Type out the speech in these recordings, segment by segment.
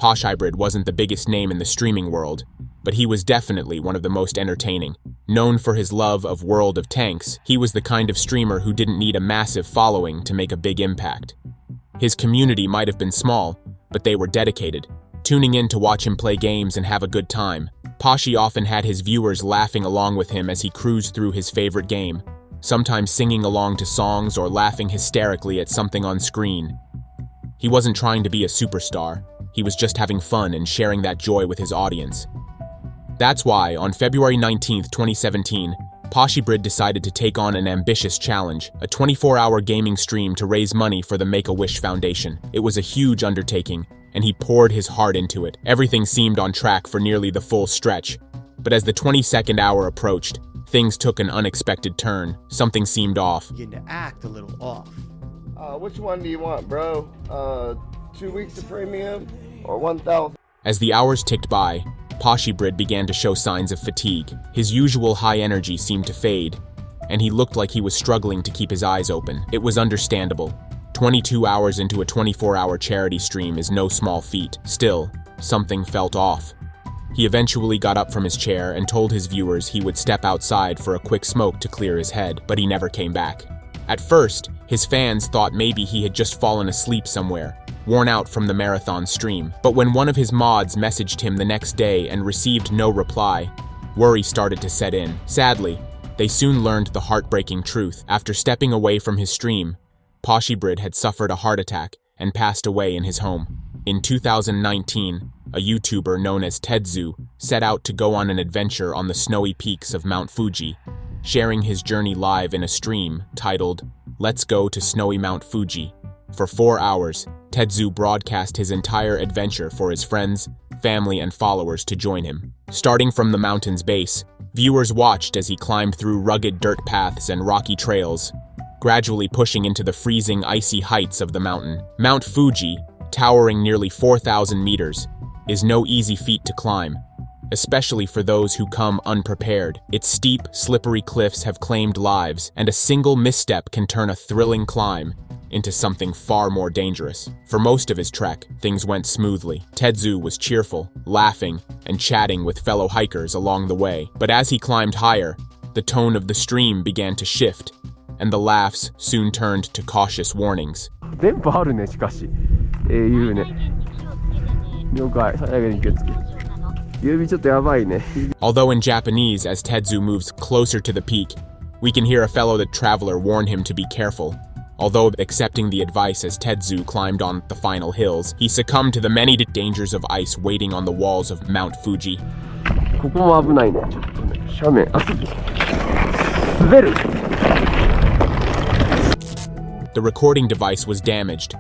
Posh Hybrid wasn't the biggest name in the streaming world, but he was definitely one of the most entertaining. Known for his love of World of Tanks, he was the kind of streamer who didn't need a massive following to make a big impact. His community might have been small, but they were dedicated, tuning in to watch him play games and have a good time. Poshy often had his viewers laughing along with him as he cruised through his favorite game, sometimes singing along to songs or laughing hysterically at something on screen. He wasn't trying to be a superstar, he was just having fun and sharing that joy with his audience. That's why, on February 19, 2017, Poshybrid decided to take on an ambitious challenge, a 24-hour gaming stream to raise money for the Make-A-Wish Foundation. It was a huge undertaking, and he poured his heart into it. Everything seemed on track for nearly the full stretch. But as the 22nd hour approached, things took an unexpected turn. Something seemed off. Begin to act a little off. Which one do you want, bro? 2 weeks of premium or 1,000? As the hours ticked by, Poshybrid began to show signs of fatigue. His usual high energy seemed to fade, and he looked like he was struggling to keep his eyes open. It was understandable. 22 hours into a 24-hour charity stream is no small feat. Still, something felt off. He eventually got up from his chair and told his viewers he would step outside for a quick smoke to clear his head, but he never came back. At first, his fans thought maybe he had just fallen asleep somewhere, worn out from the marathon stream. But when one of his mods messaged him the next day and received no reply, worry started to set in. Sadly, they soon learned the heartbreaking truth. After stepping away from his stream, Poshybrid had suffered a heart attack and passed away in his home. In 2019, a YouTuber known as Tetsu set out to go on an adventure on the snowy peaks of Mount Fuji, sharing his journey live in a stream titled, "Let's Go to Snowy Mount Fuji." For 4 hours, Tetsu broadcast his entire adventure for his friends, family, and followers to join him. Starting from the mountain's base, viewers watched as he climbed through rugged dirt paths and rocky trails, gradually pushing into the freezing, icy heights of the mountain. Mount Fuji, towering nearly 4,000 meters, is no easy feat to climb, especially for those who come unprepared. Its steep, slippery cliffs have claimed lives, and a single misstep can turn a thrilling climb into something far more dangerous. For most of his trek, things went smoothly. Tetsu was cheerful, laughing, and chatting with fellow hikers along the way. But as he climbed higher, the tone of the stream began to shift, and the laughs soon turned to cautious warnings. 電波あるね、しかし。言うね。了解。最後に気をつけ。指ちょっとやばいね。Although in Japanese, as Tetsu moves closer to the peak, we can hear a fellow traveler warn him to be careful. Although accepting the advice as Tetsu climbed on the final hills, he succumbed to the many dangers of ice waiting on the walls of Mount Fuji. ここも危ないね。ちょっとね、斜面。滑る。The recording device was damaged.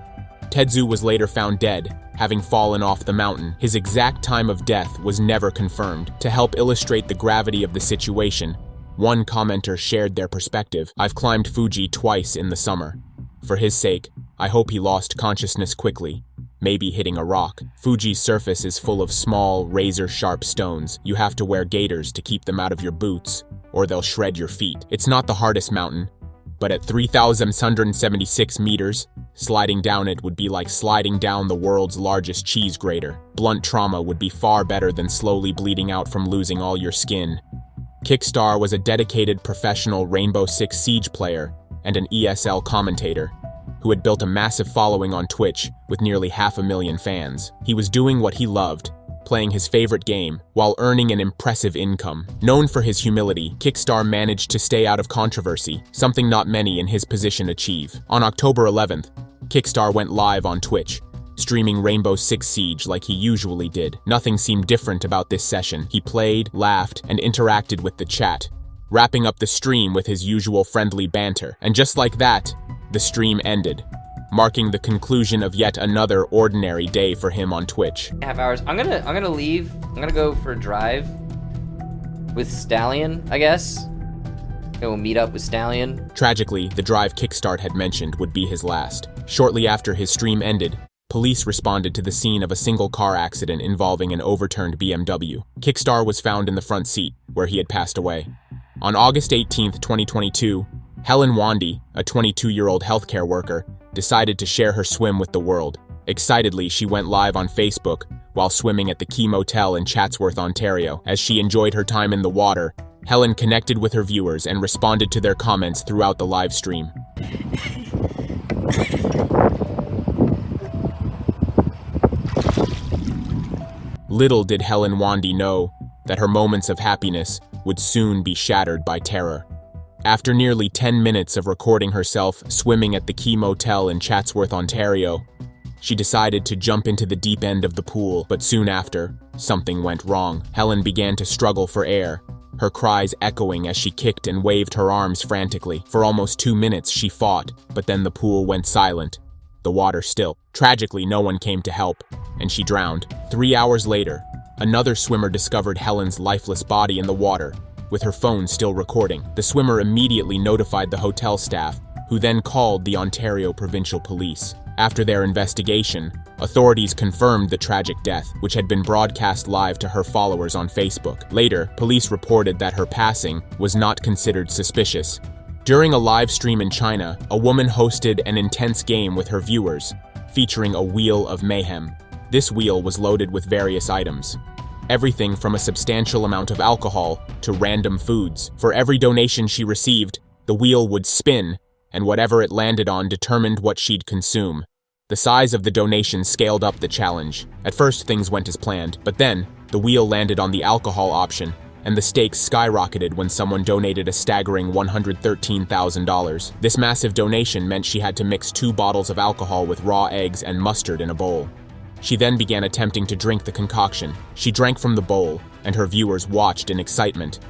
Tetsu was later found dead, having fallen off the mountain. His exact time of death was never confirmed. To help illustrate the gravity of the situation, one commenter shared their perspective. "I've climbed Fuji twice in the summer. For his sake, I hope he lost consciousness quickly, maybe hitting a rock. Fuji's surface is full of small, razor-sharp stones. You have to wear gaiters to keep them out of your boots, or they'll shred your feet. It's not the hardest mountain, but at 3,176 meters, sliding down it would be like sliding down the world's largest cheese grater. Blunt trauma would be far better than slowly bleeding out from losing all your skin." Kickstar was a dedicated professional Rainbow Six Siege player and an ESL commentator who had built a massive following on Twitch with nearly 500,000 fans. He was doing what he loved, playing his favorite game, while earning an impressive income. Known for his humility, Kickstar managed to stay out of controversy, something not many in his position achieve. On October 11th, Kickstar went live on Twitch, streaming Rainbow Six Siege like he usually did. Nothing seemed different about this session. He played, laughed, and interacted with the chat, wrapping up the stream with his usual friendly banter. And just like that, the stream ended, marking the conclusion of yet another ordinary day for him on Twitch. Half hours. I'm gonna leave. I'm gonna go for a drive with Stallion, I guess. We'll meet up with Stallion. Tragically, the drive Kickstart had mentioned would be his last. Shortly after his stream ended, police responded to the scene of a single car accident involving an overturned BMW. Kickstar was found in the front seat, where he had passed away. On August 18, 2022, Helen Wandy, a 22-year-old healthcare worker, decided to share her swim with the world, Excitedly, she went live on Facebook while swimming at the Key Motel in Chatsworth, Ontario. As she enjoyed her time in the water, Helen connected with her viewers and responded to their comments throughout the live stream. Little did Helen Wandy know that her moments of happiness would soon be shattered by terror. After nearly 10 minutes of recording herself swimming at the Key Motel in Chatsworth, Ontario, she decided to jump into the deep end of the pool, but soon after, something went wrong. Helen began to struggle for air, her cries echoing as she kicked and waved her arms frantically. For almost 2 minutes she fought, but then the pool went silent, the water still. Tragically, no one came to help, and she drowned. 3 hours later, another swimmer discovered Helen's lifeless body in the water, with her phone still recording. The swimmer immediately notified the hotel staff, who then called the Ontario Provincial Police. After their investigation, authorities confirmed the tragic death, which had been broadcast live to her followers on Facebook. Later, police reported that her passing was not considered suspicious. During a live stream in China, a woman hosted an intense game with her viewers, featuring a wheel of mayhem. This wheel was loaded with various items. Everything from a substantial amount of alcohol to random foods. For every donation she received, the wheel would spin, and whatever it landed on determined what she'd consume. The size of the donation scaled up the challenge. At first, things went as planned, but then, the wheel landed on the alcohol option, and the stakes skyrocketed when someone donated a staggering $113,000. This massive donation meant she had to mix 2 bottles of alcohol with raw eggs and mustard in a bowl. She then began attempting to drink the concoction. She drank from the bowl, and her viewers watched in excitement.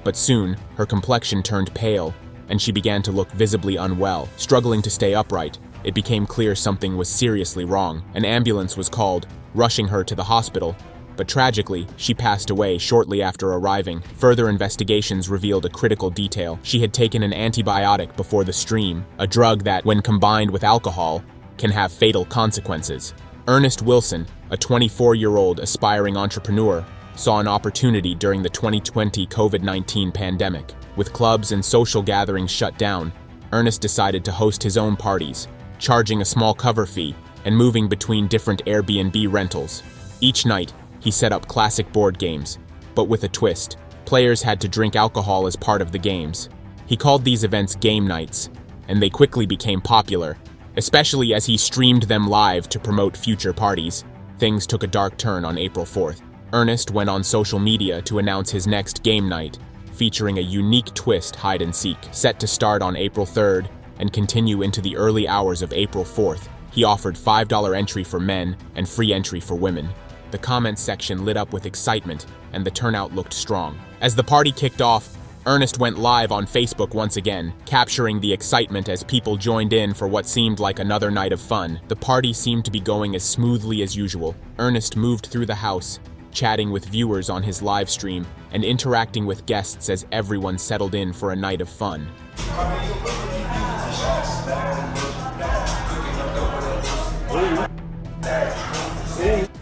But soon, her complexion turned pale, and she began to look visibly unwell. Struggling to stay upright, it became clear something was seriously wrong. An ambulance was called, rushing her to the hospital, but tragically, she passed away shortly after arriving. Further investigations revealed a critical detail. She had taken an antibiotic before the stream, a drug that, when combined with alcohol, can have fatal consequences. Ernest Wilson, a 24-year-old aspiring entrepreneur, saw an opportunity during the 2020 COVID-19 pandemic. With clubs and social gatherings shut down, Ernest decided to host his own parties, charging a small cover fee and moving between different Airbnb rentals. Each night, he set up classic board games, but with a twist. Players had to drink alcohol as part of the games. He called these events game nights, and they quickly became popular, especially as he streamed them live to promote future parties. Things took a dark turn on April 4th. Ernest went on social media to announce his next game night, featuring a unique twist hide and seek. Set to start on April 3rd and continue into the early hours of April 4th, he offered $5 entry for men and free entry for women. The comments section lit up with excitement, and the turnout looked strong. As the party kicked off, Ernest went live on Facebook once again, capturing the excitement as people joined in for what seemed like another night of fun. The party seemed to be going as smoothly as usual. Ernest moved through the house, chatting with viewers on his live stream and interacting with guests as everyone settled in for a night of fun.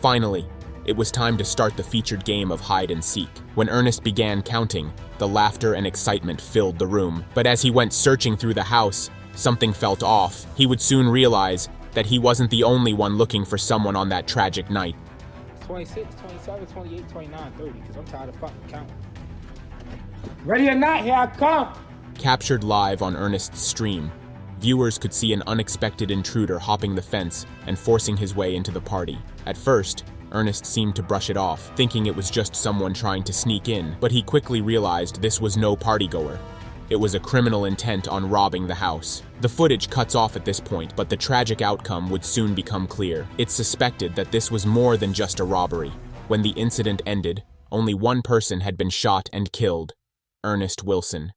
Finally, it was time to start the featured game of hide and seek. When Ernest began counting, the laughter and excitement filled the room. But as he went searching through the house, something felt off. He would soon realize that he wasn't the only one looking for someone on that tragic night. 26, 27, 28, 29, 30, because I'm tired of fucking counting. Ready or not, here I come! Captured live on Ernest's stream, viewers could see an unexpected intruder hopping the fence and forcing his way into the party. At first, Ernest seemed to brush it off, thinking it was just someone trying to sneak in, but he quickly realized this was no partygoer. It was a criminal intent on robbing the house. The footage cuts off at this point, but the tragic outcome would soon become clear. It's suspected that this was more than just a robbery. When the incident ended, only one person had been shot and killed: Ernest Wilson.